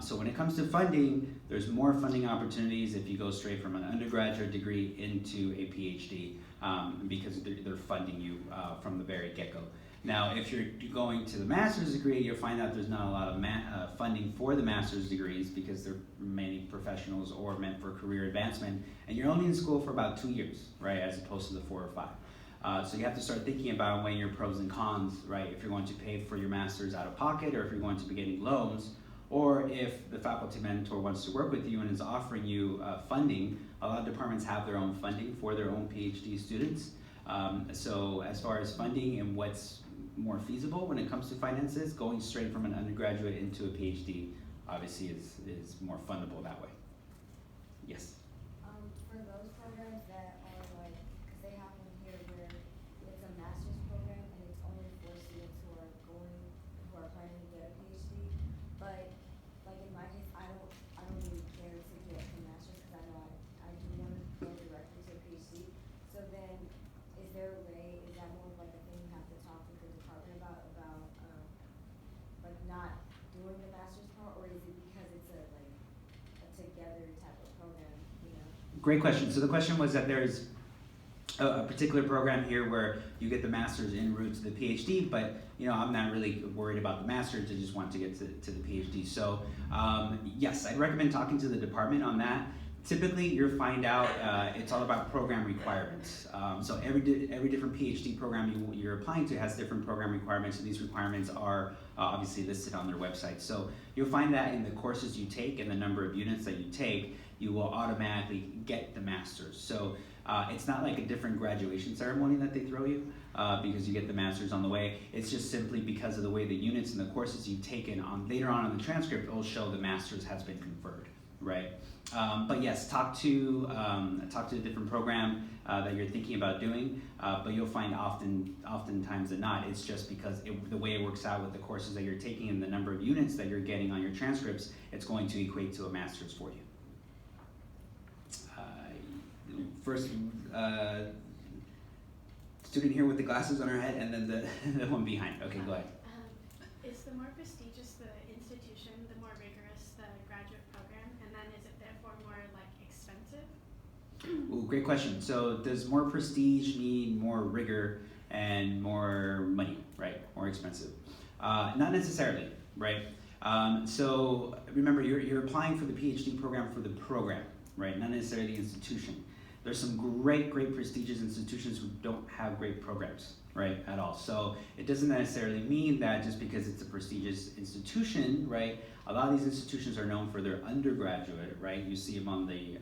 So when it comes to funding, there's more funding opportunities if you go straight from an undergraduate degree into a PhD because they're funding you from the very get-go. Now, if you're going to the master's degree, you'll find out there's not a lot of funding for the master's degrees because they're mainly professionals or meant for career advancement, and you're only in school for about 2 years, right, as opposed to the 4 or 5. So you have to start thinking about weighing your pros and cons, right, if you're going to pay for your master's out of pocket or if you're going to be getting loans, or if the faculty mentor wants to work with you and is offering you funding. A lot of departments have their own funding for their own PhD students. So as far as funding and what's more feasible when it comes to finances, going straight from an undergraduate into a PhD obviously is more fundable that way. Yes? For those programs that are like, because they have one here where it's a master's program and it's only for students who are planning to get a PhD, but like in my case, I don't really care to get a master's because I know I do want to go directly to a PhD. So then, is there a way? Is that more of like a thing you have to talk with the department about like not doing the master's part, or is it because it's a together type of program? You know. Great question. So the question was that there's a particular program here where you get the master's en route to the PhD, but I'm not really worried about the master's. I just want to get to the PhD. So yes, I'd recommend talking to the department on that. Typically, you'll find out it's all about program requirements. So every different PhD program you're applying to has different program requirements, and these requirements are obviously listed on their website. So you'll find that in the courses you take and the number of units that you take, you will automatically get the master's. So it's not like a different graduation ceremony that they throw you because you get the master's on the way. It's just simply because of the way the units and the courses you've taken later on in the transcript, it will show the master's has been conferred, right? But yes, talk to a different program that you're thinking about doing, but you'll find oftentimes than not, it's just because the way it works out with the courses that you're taking and the number of units that you're getting on your transcripts, it's going to equate to a master's for you. First, student here with the glasses on her head, and then the one behind. Okay, go ahead. Is the more prestigious the institution, the more rigorous the graduate program, and then is it therefore more expensive? Ooh, great question. So does more prestige mean more rigor and more money, right? More expensive? Not necessarily, right? So remember, you're applying for the PhD program for the program, right? Not necessarily the institution. There's some great prestigious institutions who don't have great programs, right, at all. So it doesn't necessarily mean that just because it's a prestigious institution, right, a lot of these institutions are known for their undergraduate, right? You see them on the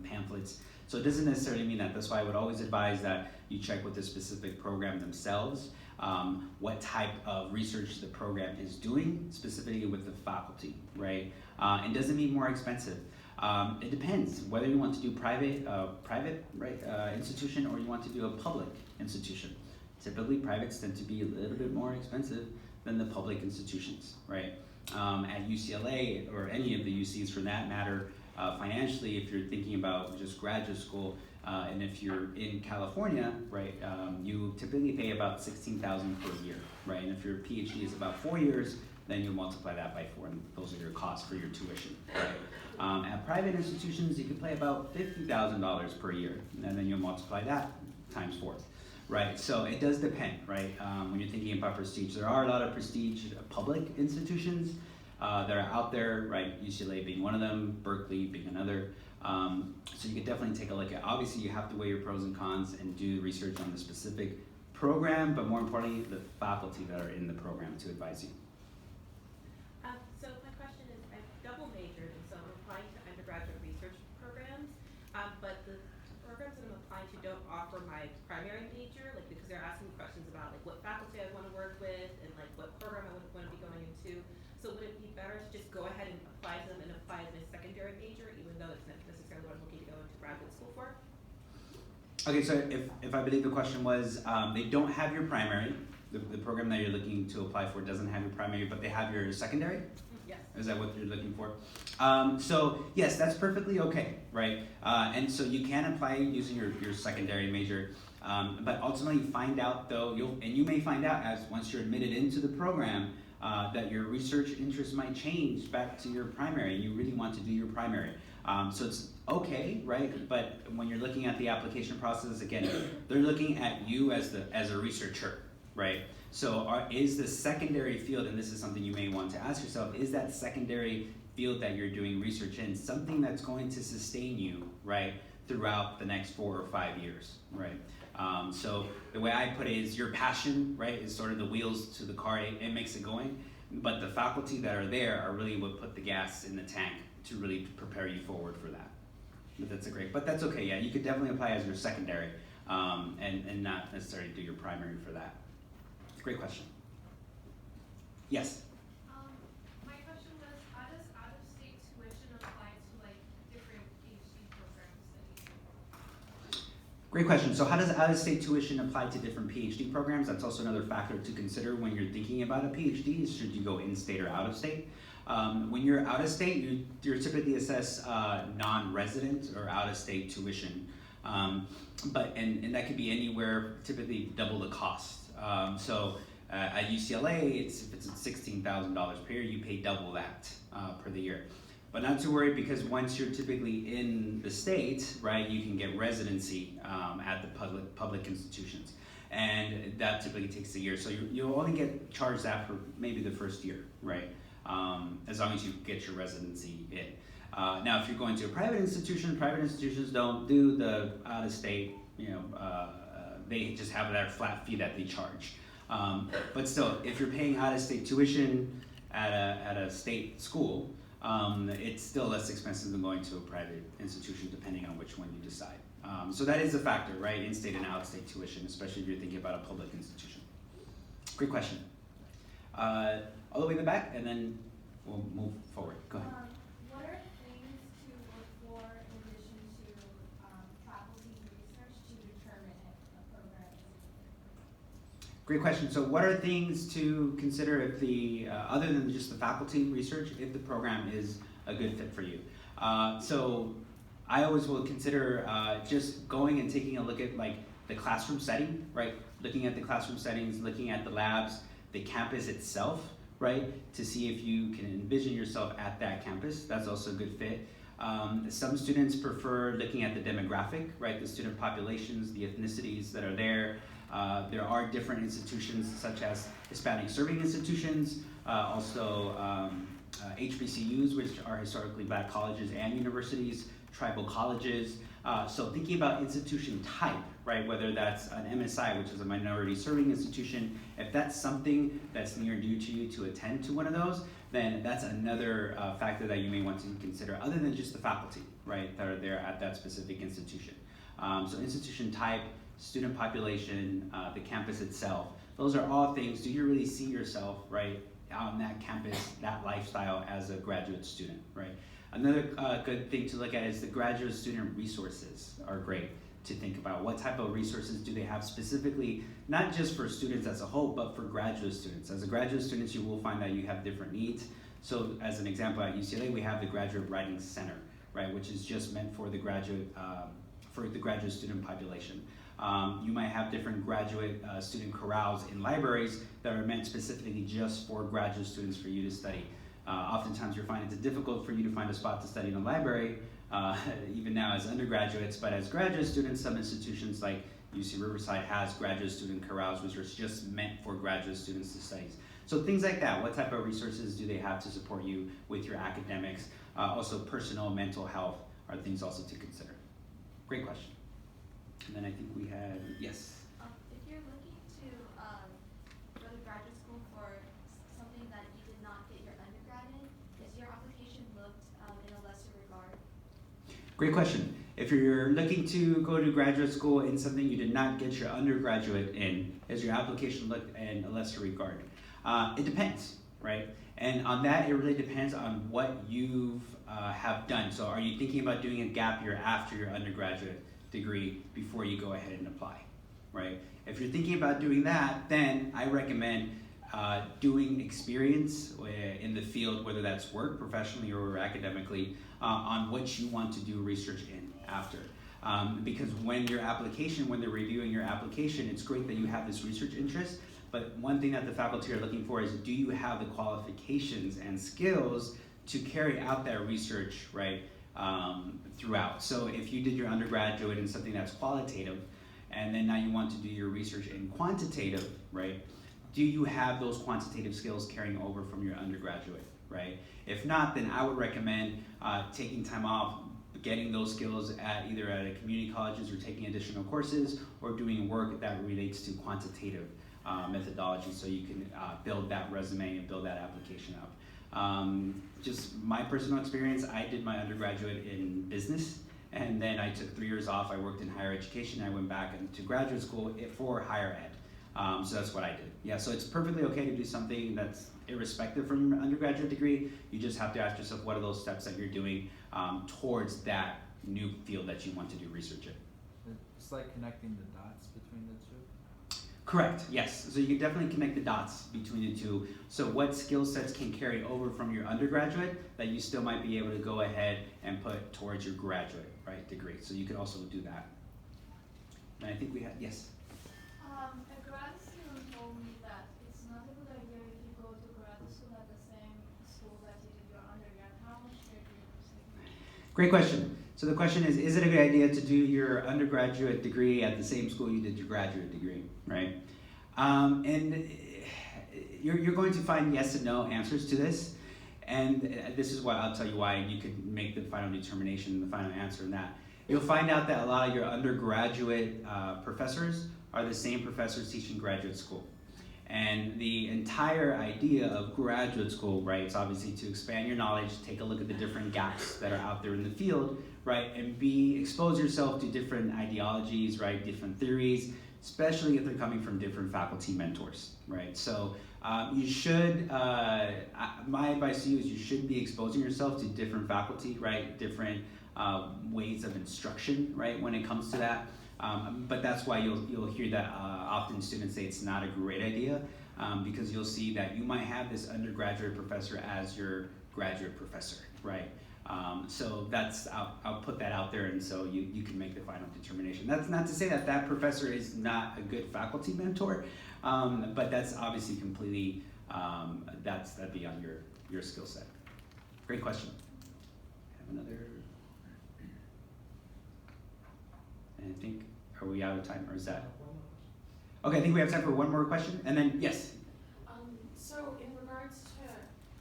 pamphlets. So it doesn't necessarily mean that. That's why I would always advise that you check with the specific program themselves, what type of research the program is doing, specifically with the faculty, right? It doesn't mean more expensive. It depends whether you want to do private institution or you want to do a public institution. Typically, privates tend to be a little bit more expensive than the public institutions, right? At UCLA or any of the UCs for that matter, financially, if you're thinking about just graduate school, and if you're in California, right, you typically pay about $16,000 per year, right? And if your PhD is about 4 years, then you multiply that by 4, and those are your costs for your tuition, right? At private institutions, you can pay about $50,000 per year, and then you'll multiply that times 4, right? So it does depend, right? When you're thinking about prestige, there are a lot of prestige public institutions that are out there, right? UCLA being one of them, Berkeley being another. So you could definitely take a look at. Obviously, you have to weigh your pros and cons and do research on the specific program, but more importantly, the faculty that are in the program to advise you. So my question is, I've double majored, and so I'm applying to undergraduate research programs, but the programs that I'm applying to don't offer my primary major, because they're asking questions about what faculty I want to work with and what program I would want to be going into. So would it be better to just go ahead and apply to them and apply as my secondary major, even though it's not necessarily what I'm looking to go into graduate school for? Okay, so if I believe the question was, they don't have your primary, the program that you're looking to apply for doesn't have your primary, but they have your secondary? Yes. Is that what you're looking for? So yes, that's perfectly okay, right? And so you can apply using your secondary major, but ultimately find out though, you may find out as once you're admitted into the program that your research interests might change back to your primary. You really want to do your primary. So it's okay, right? But when you're looking at the application process, again, they're looking at you as a researcher, right? So is the secondary field, and this is something you may want to ask yourself, is that secondary field that you're doing research in something that's going to sustain you, right, throughout the next 4 or 5 years, right? So the way I put it is your passion, right, is sort of the wheels to the car, it makes it going, but the faculty that are there are really what put the gas in the tank to really prepare you forward for that. But that's okay, yeah, you could definitely apply as your secondary, and not necessarily do your primary for that. Great question. Yes? My question was, how does out-of-state tuition apply to like different PhD programs that you do? Great question. So how does out-of-state tuition apply to different PhD programs? That's also another factor to consider when you're thinking about a PhD, is should you go in-state or out-of-state. When you're out-of-state, you're typically assessed non-resident or out-of-state tuition. And that could be anywhere, typically double the cost. At UCLA, if it's $16,000 per year, you pay double that per the year. But not to worry, because once you're typically in the state, right, you can get residency at the public institutions, and that typically takes a year. So you'll only get charged that for maybe the first year, right? As long as you get your residency in. Now, if you're going to a private institutions don't do the out-of-state. They just have that flat fee that they charge. But still, if you're paying out-of-state tuition at a state school, it's still less expensive than going to a private institution, depending on which one you decide. So that is a factor, right? In-state and out-of-state tuition, especially if you're thinking about a public institution. Great question. All the way in the back, and then we'll move forward. Go ahead. What are things to look for in addition to faculty research to determine if a program is Great question. So what are things to consider if other than just the faculty research, if the program is a good fit for you? So I always will consider just going and taking a look at like the classroom setting, right? Looking at the classroom settings, looking at the labs, the campus itself, right? To see if you can envision yourself at that campus. That's also a good fit. Some students prefer looking at the demographic, right? The student populations, the ethnicities that are there. There are different institutions such as Hispanic serving institutions, also HBCUs, which are historically black colleges and universities, tribal colleges. So thinking about institution type, right, whether that's an MSI, which is a minority serving institution, if that's something that's near and dear to you to attend to one of those, then that's another factor that you may want to consider, other than just the faculty, right, that are there at that specific institution. So institution type, student population, the campus itself, those are all things. Do you really see yourself, right, on that campus, that lifestyle as a graduate student, right? Another good thing to look at is the graduate student resources are great to think about. What type of resources do they have specifically, not just for students as a whole, but for graduate students. As a graduate student, you will find that you have different needs. So as an example, at UCLA, we have the Graduate Writing Center, right, which is just meant for the graduate student population. You might have different graduate student chorales in libraries that are meant specifically just for graduate students for you to study. Oftentimes you're finding it's difficult for you to find a spot to study in a library, even now as undergraduates, but as graduate students, some institutions like UC Riverside has graduate student chorales, which are just meant for graduate students to study. So things like that, what type of resources do they have to support you with your academics? Also personal, mental health are things also to consider. Great question. And then I think we had, yes? If you're looking to go to graduate school for something that you did not get your undergrad in, is your application looked in a lesser regard? Great question. If you're looking to go to graduate school in something you did not get your undergraduate in, is your application looked in a lesser regard? It depends, right? And on that, it really depends on what you have done. So are you thinking about doing a gap year after your undergraduate degree before you go ahead and apply, right? If you're thinking about doing that, then I recommend doing experience in the field, whether that's work, professionally or academically, on what you want to do research in after. Because when they're reviewing your application, it's great that you have this research interest, but one thing that the faculty are looking for is, do you have the qualifications and skills to carry out that research, right, throughout. So if you did your undergraduate in something that's qualitative, and then now you want to do your research in quantitative, right? Do you have those quantitative skills carrying over from your undergraduate, right? If not, then I would recommend taking time off, getting those skills at either at a community colleges or taking additional courses or doing work that relates to quantitative methodology so you can build that resume and build that application up. Just my personal experience, I did my undergraduate in business, and then I took 3 years off. I worked in higher education. I went back into graduate school for higher ed. So that's what I did. Yeah, so it's perfectly okay to do something that's irrespective from your undergraduate degree. You just have to ask yourself, what are those steps that you're doing towards that new field that you want to do research in? It's like connecting the dots between the two. Correct, yes. So you can definitely connect the dots between the two. So what skill sets can carry over from your undergraduate that you still might be able to go ahead and put towards your graduate, right, degree. So you can also do that. And I think we had, yes? A grad student told me that it's not a good idea if you go to grad school at the same school that you did your undergrad. How much care do you receive? Great question. So the question is it a good idea to do your undergraduate degree at the same school you did your graduate degree, right? And you're going to find yes and no answers to this. And this is why I'll tell you why, and you can make the final determination, the final answer in that. You'll find out that a lot of your undergraduate professors are the same professors teaching graduate school. And the entire idea of graduate school, right, is obviously to expand your knowledge, take a look at the different gaps that are out there in the field, right, and expose yourself to different ideologies, right, different theories, especially if they're coming from different faculty mentors, right? So you should, my advice to you is you should be exposing yourself to different faculty, right, different ways of instruction, right, when it comes to that. But that's why you'll hear that often students say it's not a great idea because you'll see that you might have this undergraduate professor as your graduate professor, right? So that's, I'll put that out there, and so you can make the final determination. That's not to say that that professor is not a good faculty mentor, but that's obviously completely, that'd be on your skill set. Great question. Have another, and I think, are we out of time, or is that? Okay, I think we have time for one more question, and then, yes? So in regards to,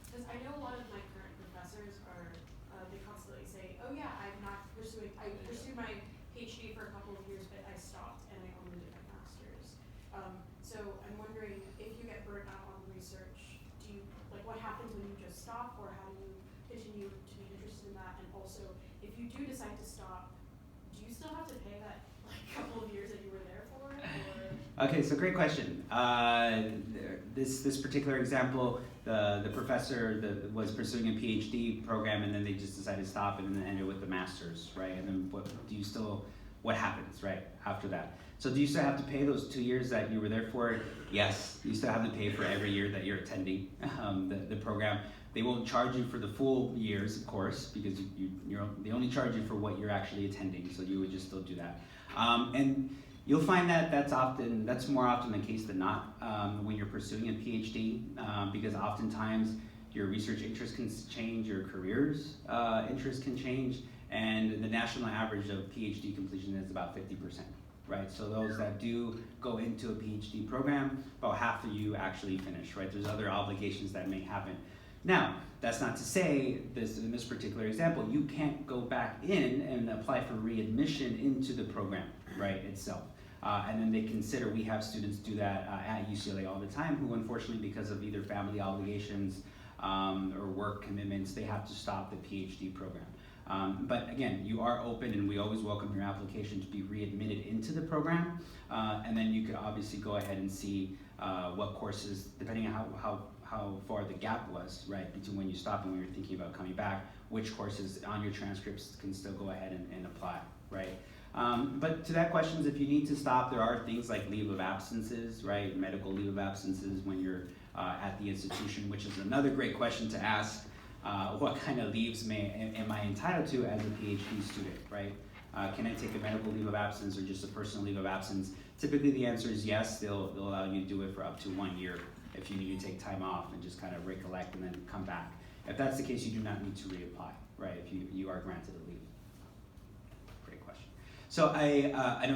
because I know a lot of my current professors are, they constantly say, oh yeah, I pursued my PhD for a couple of years, but I stopped and I only did my master's. So I'm wondering, if you get burnt out on research, what happens when you just stop, or how do you continue to be interested in that? And also, if you do decide to stop, do you still have to pay that couple of years that you were there for? Or? Okay, so great question. This particular example, the professor was pursuing a PhD program, and then they just decided to stop and then ended with the master's, right? And then what happens, right, after that? So do you still have to pay those 2 years that you were there for? Yes, you still have to pay for every year that you're attending the program. They won't charge you for the full years, of course, because they only charge you for what you're actually attending, so you would just still do that. And you'll find that that's more often the case than not when you're pursuing a PhD, because oftentimes your research interests can change, your career's interests can change, and the national average of PhD completion is about 50%, right? So those that do go into a PhD program, about half of you actually finish, right? There's other obligations that may happen. Now, that's not to say, in this particular example, you can't go back in and apply for readmission into the program, right, itself. And then they consider, we have students do that at UCLA all the time who unfortunately, because of either family obligations or work commitments, they have to stop the PhD program. But again, you are open, and we always welcome your application to be readmitted into the program. And then you could obviously go ahead and see what courses, depending on how far the gap was, right, between when you stopped and when you're thinking about coming back, which courses on your transcripts can still go ahead and apply, right? But to that question, if you need to stop, there are things like leave of absences, right, medical leave of absences when you're at the institution, which is another great question to ask. What kind of leaves am I entitled to as a PhD student, right? Can I take a medical leave of absence or just a personal leave of absence? Typically the answer is yes, they'll allow you to do it for up to 1 year if you need to take time off and just kind of recollect and then come back. If that's the case, you do not need to reapply, right, if you are granted a leave. Great question. So I know